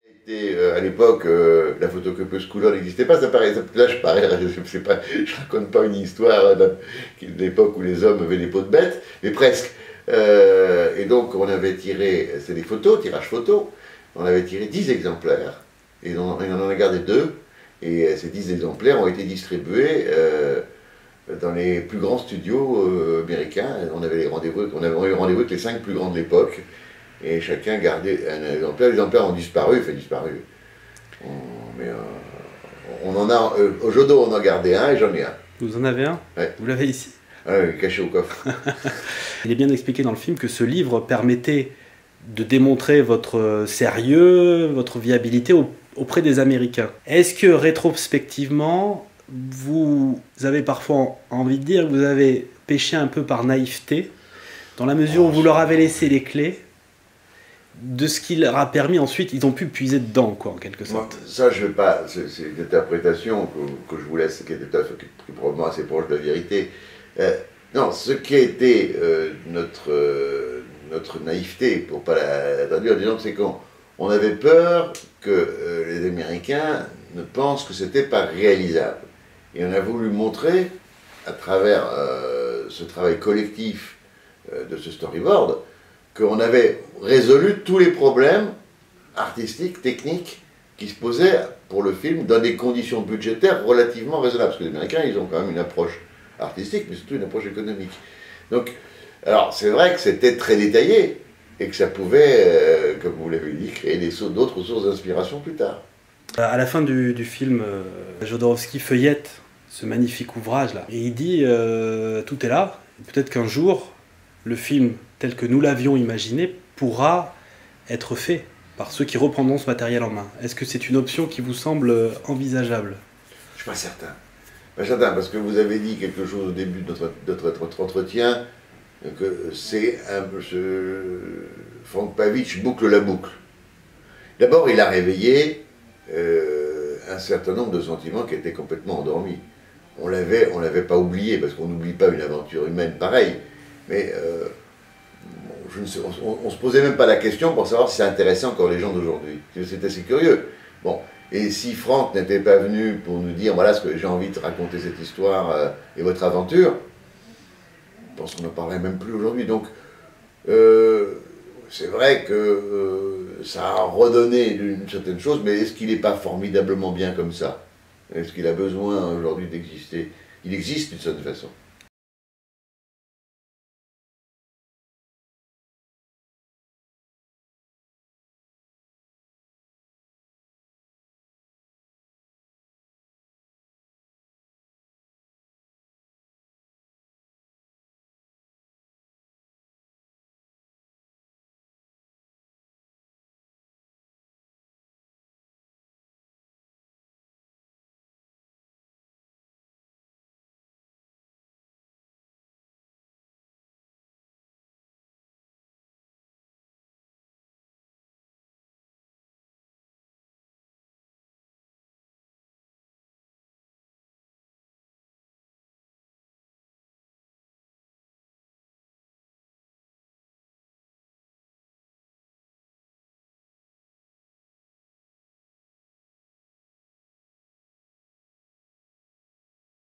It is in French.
À l'époque, la photocopieuse couleur n'existait pas, ça paraît, là je raconte pas une histoire de l'époque où les hommes avaient des peaux de bêtes, mais presque. Et donc on avait tiré, c'est des photos, tirage photo, on avait tiré 10 exemplaires, et on en a gardé 2, et ces 10 exemplaires ont été distribués dans les plus grands studios américains. On avait eu rendez-vous avec les 5 plus grands de l'époque, et chacun gardait un exemplaire. Les exemplaires ont disparu, mais on en a, au Jodo on en gardait un et j'en ai un. Vous en avez un? Ouais. Vous l'avez ici? Ouais, caché au coffre. Il est bien expliqué dans le film que ce livre permettait de démontrer votre sérieux, votre viabilité auprès des Américains. Est-ce que rétrospectivement, vous avez parfois envie de dire que vous avez péché un peu par naïveté, dans la mesure où vous leur avez laissé les clés de ce qui leur a permis ensuite, ils ont pu puiser dedans, quoi, en quelque sorte. Moi, ça, je ne vais pas. C'est une interprétation que je vous laisse, qui est probablement assez proche de la vérité. Non, ce qui a été notre naïveté, pour ne pas la traduire, disons, c'est qu'on avait peur que les Américains ne pensent que c'était pas réalisable. Et on a voulu montrer, à travers ce travail collectif de ce storyboard, qu'on avait résolu tous les problèmes artistiques, techniques, qui se posaient pour le film dans des conditions budgétaires relativement raisonnables. Parce que les Américains, ils ont quand même une approche artistique, mais surtout une approche économique. Donc, alors, c'est vrai que c'était très détaillé, et que ça pouvait, comme vous l'avez dit, créer d'autres sources d'inspiration plus tard. À la fin du film, Jodorowsky feuillette ce magnifique ouvrage-là, et il dit tout est là, peut-être qu'un jour, le film tel que nous l'avions imaginé pourra être fait par ceux qui reprendront ce matériel en main. Est-ce que c'est une option qui vous semble envisageable? Je ne suis pas certain. Pas certain, parce que vous avez dit quelque chose au début de notre entretien, que c'est Frank Pavich boucle la boucle. D'abord, il a réveillé un certain nombre de sentiments qui étaient complètement endormis. On l'avait pas oublié, parce qu'on n'oublie pas une aventure humaine pareille, mais on se posait même pas la question pour savoir si ça intéressait encore les gens d'aujourd'hui. C'est assez curieux. Bon, et si Franck n'était pas venu pour nous dire, voilà ce que j'ai envie de raconter cette histoire et votre aventure, je pense qu'on n'en parlerait même plus aujourd'hui. Donc, c'est vrai que ça a redonné une certaine chose, mais est-ce qu'il n'est pas formidablement bien comme ça? Est-ce qu'il a besoin aujourd'hui d'exister? Il existe d'une certaine façon.